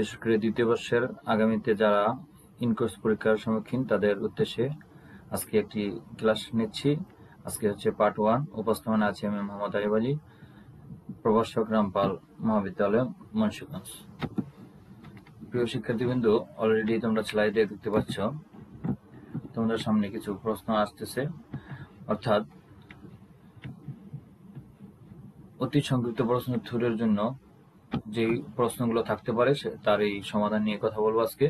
বিশেষ করে দ্বিতীয় বর্ষের আগামীতে যারা ইনকোর্স পরীক্ষার সম্মুখীন তাদের উদ্দেশ্যে আজকে একটি ক্লাস নিচ্ছি। আজকে হচ্ছে পার্ট 1। উপস্থাপনা আছে আমি মোহাম্মদ আরিফ আলী, প্রভাষক রামপাল মহাবিদ্যালয়, মুন্সিগঞ্জ। প্রিয় শিক্ষার্থীবৃন্দ, অলরেডি তোমরা স্লাইডে দেখতে পাচ্ছ তোমাদের সামনে কিছু প্রশ্ন আসতেছে, অর্থাৎ অতি সংক্ষিপ্ত প্রশ্ন উত্তরের জন্য যে প্রশ্নগুলো থাকতে পারে তার এই সমাধান নিয়ে কথা বলবো আজকে।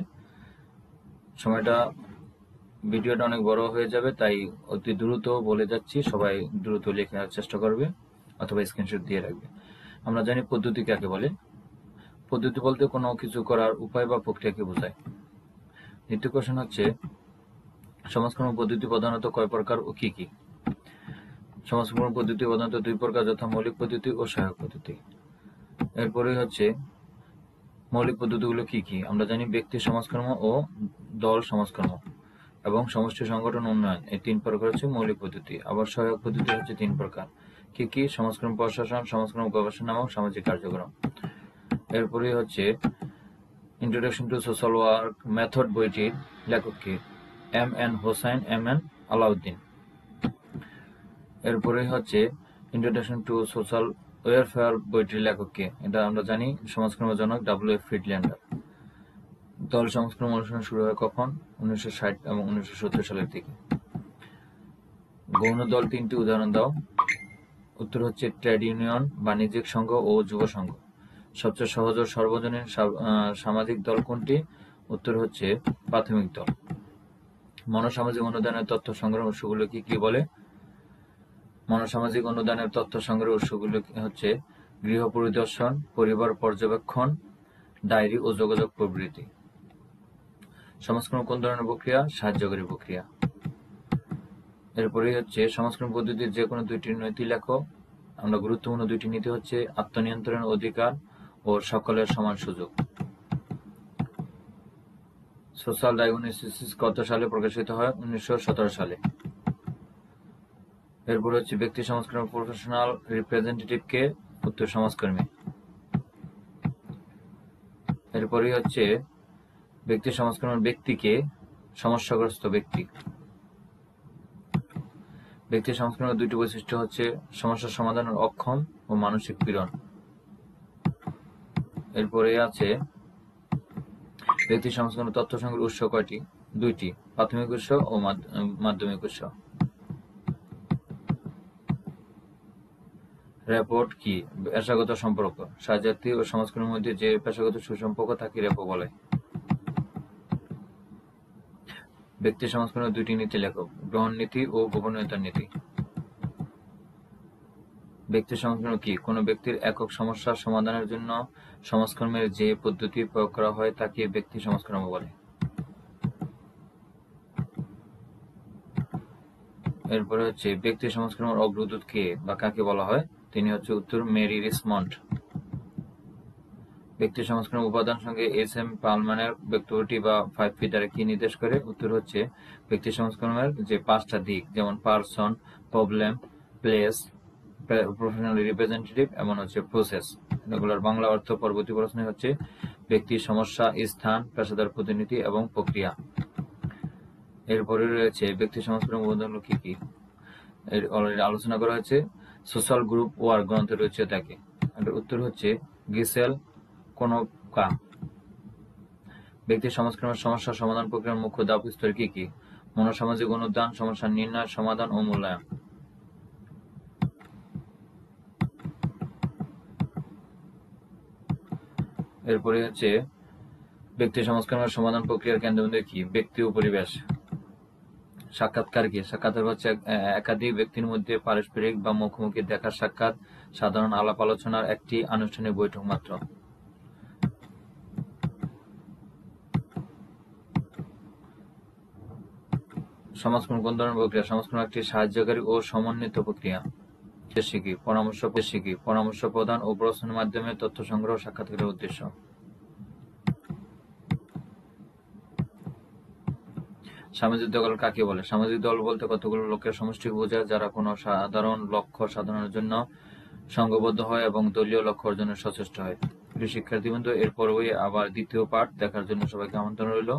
ভিডিওটা অনেক বড় হয়ে যাবে, তাই অতি দ্রুত বলে যাচ্ছি, সবাই দ্রুত লেখার চেষ্টা করবে অথবা স্ক্রিনশট দিয়ে রাখবে। আমরা জানি পদ্ধতি কাকে বলে। পদ্ধতি বলতে কোনো কিছু করার উপায় বা প্রক্রিয়াকে বোঝায়। দ্বিতীয় কোশ্চেন হচ্ছে সমাজকর্ম পদ্ধতি প্রধানত কয় প্রকার ও কি কি? সমাজকর্ম পদ্ধতি প্রধানত দুই প্রকার, যথা মৌলিক পদ্ধতি ও সহায়ক পদ্ধতি। এরপরে হচ্ছে মৌলিক পদ্ধতিগুলো কি কি? আমরা জানি ব্যক্তি সমাজকর্ম ও দল সমাজকর্ম এবং সমষ্টি সংগঠন উন্নয়ন, এই তিন প্রকার হচ্ছে মৌলিক পদ্ধতি। আবার সহায়ক পদ্ধতি হচ্ছে তিন প্রকার, কি কি? সমাজকর্ম প্রশাসন, সমাজকর্ম গবেষণা এবং সামাজিক কার্যক্রম। এরপরে হচ্ছে introduction to social work method বইটির লেখক কে? এম.এন. হোসাইন, এম.এন. আলাউদ্দিন। এরপরে হচ্ছে ইন্ট্রোডাকশন টু সোশ্যাল ওয়েলফেয়ার বইটির লেখক কে? এটা আমরা জানি সমাজকর্মের জনক ডব্লিউ.এফ. ফ্রিডল্যান্ডার। দল সমাজকর্ম অনুশীলন শুরু হয় কখন? 1960 এবং 1970 সালের দিকে। গৌণ দল তিনটি উদাহরণ দাও। উত্তর হচ্ছে ট্রেড ইউনিয়ন, বাণিজ্যিক সংঘ ও যুব সংঘ। সবচেয়ে সহজ ও সর্বজনীন সামাজিক দল কোনটি? উত্তর হচ্ছে প্রাথমিক দল। মনোসামাজিক অনুদানের তথ্য সংগ্রহের উৎসগুলো কি কি বলে? মনোসামাজিক অনুদানের তথ্য সংগ্রহের উৎসগুলো হচ্ছে গৃহ পরিদর্শন, পরিবার পর্যবেক্ষণ, ডায়েরি ও যোগাযোগ প্রভৃতি। সমাজকর্ম কোন ধরনের প্রক্রিয়া? সাহায্যকারী প্রক্রিয়া। এরপরে হচ্ছে সমাজকর্ম পদ্ধতির যে কোনো দুইটি নীতি লেখো। আমরা গুরুত্বপূর্ণ দুইটি নীতি হচ্ছে আত্মনিয়ন্ত্রণের অধিকার ও সকলের সমান সুযোগ। সোশ্যাল ডায়াগনোসিস কত সালে প্রকাশিত হয়? 1917 সালে। এরপর হচ্ছে ব্যক্তি সমাজকর্ম প্রফেশনাল রিপ্রেজেন্টেটিভ কে? উত্তর সমাজকর্মী। এরপরে হচ্ছে ব্যক্তি সমাজকর্মের ব্যক্তিকে? সমস্যাগ্রস্ত ব্যক্তি। ব্যক্তি সমাজকর্মের দুইটি বৈশিষ্ট্য হচ্ছে সমস্যা সমাধানের অক্ষম ও মানসিক পীড়ন। এরপরে আছে ব্যক্তি সমাজকর্মের তথ্য সংগ্রহের উৎস কয়টি? দুইটি, প্রাথমিক উৎস ও মাধ্যমিক উৎস। রেপোর্ট কি? পেশাগত সম্পর্ক। সাজাতি ও সমাজকর্মের মধ্যে যে পেশাগত সুসম্পর্ক তাকে রেপো বলে। ব্যক্তি সমাজকর্মের দুইটি নীতি লেখক, গ্রহণ নীতি ও গোপনীয়তার নীতি। ব্যক্তি সমাজকর্ম কি? কোনো ব্যক্তির একক সমস্যার সমাধানের জন্য সমাজকর্মের যে পদ্ধতি প্রয়োগ করা হয় তাকে ব্যক্তি সমাজকর্ম বলে। এরপরে হচ্ছে ব্যক্তি সমাজকর্মের অগ্রদূত কে বা কাকে বলা হয়? তিনি হচ্ছে উত্তর মেরি রিচমন্ড। ব্যক্তি সমাজকর্মের উপাদান সঙ্গে এস.এম. পালম্যানের বক্তব্যটি বা 5P দ্বারা কি নির্দেশ করে? উত্তর হচ্ছে ব্যক্তি সমাজকর্মের যে 5টা দিক, যেমন person, problem, place, professional representative এবং হচ্ছে প্রসেস। এগুলোর বাংলা অর্থ পরবর্তী প্রশ্ন হচ্ছে ব্যক্তি, সমস্যা, স্থান, পেশাদার প্রতিনিধি এবং প্রক্রিয়া। এরপরে রয়েছে ব্যক্তি সমাজকর্মের উপাদানগুলো কি কি? এর অলরেডি আলোচনা করা হয়েছে। সোশ্যাল গ্রুপ ওয়ার্ক গ্রন্থে রয়েছে তাকে। এটার উত্তর হচ্ছে গিসেল কোনকা। ব্যক্তি সমাজকর্মের সমস্যা সমাধান প্রক্রিয়ার মুখ্য ধাপ স্তর কি কি? মনোসামাজিক অনুদান, সমস্যা নির্ণয়, সমাধান ও মূল্যায়ন। এরপরে হচ্ছে ব্যক্তি সমাজকর্মের সমাধান প্রক্রিয়ার কেন্দ্রবিন্দু কি? ব্যক্তি ও পরিবেশ। সাক্ষাৎকার কি? সাক্ষাৎকার হচ্ছে একাধিক ব্যক্তির মধ্যে পারস্পরিক বা মুখোমুখি দেখার সাক্ষাৎ, সাধারণ আলাপ আলোচনার একটি আনুষ্ঠানিক বৈঠক মাত্র। সমাজকর্ম কোন ধরনের প্রক্রিয়া? সমাজকর্ম একটি সাহায্যকারী ও সমন্বিত প্রক্রিয়া। পরামর্শ প্রদান ও প্রশ্নের মাধ্যমে তথ্য সংগ্রহ সাক্ষাৎকারের উদ্দেশ্য। সামাজিক দল কাকে বলে? সামাজিক দল বলতে কতগুলো লোকের সমষ্টিকে বোঝায় যারা কোনো সাধারণ লক্ষ্য সাধনের জন্য সংঘবদ্ধ হয় এবং দলীয় লক্ষ্য অর্জনে সচেষ্ট হয়। প্রিয় শিক্ষার্থীবৃন্দ, এরপরই আবার দ্বিতীয় পার্ট দেখার জন্য সবাইকে আমন্ত্রণ রইল।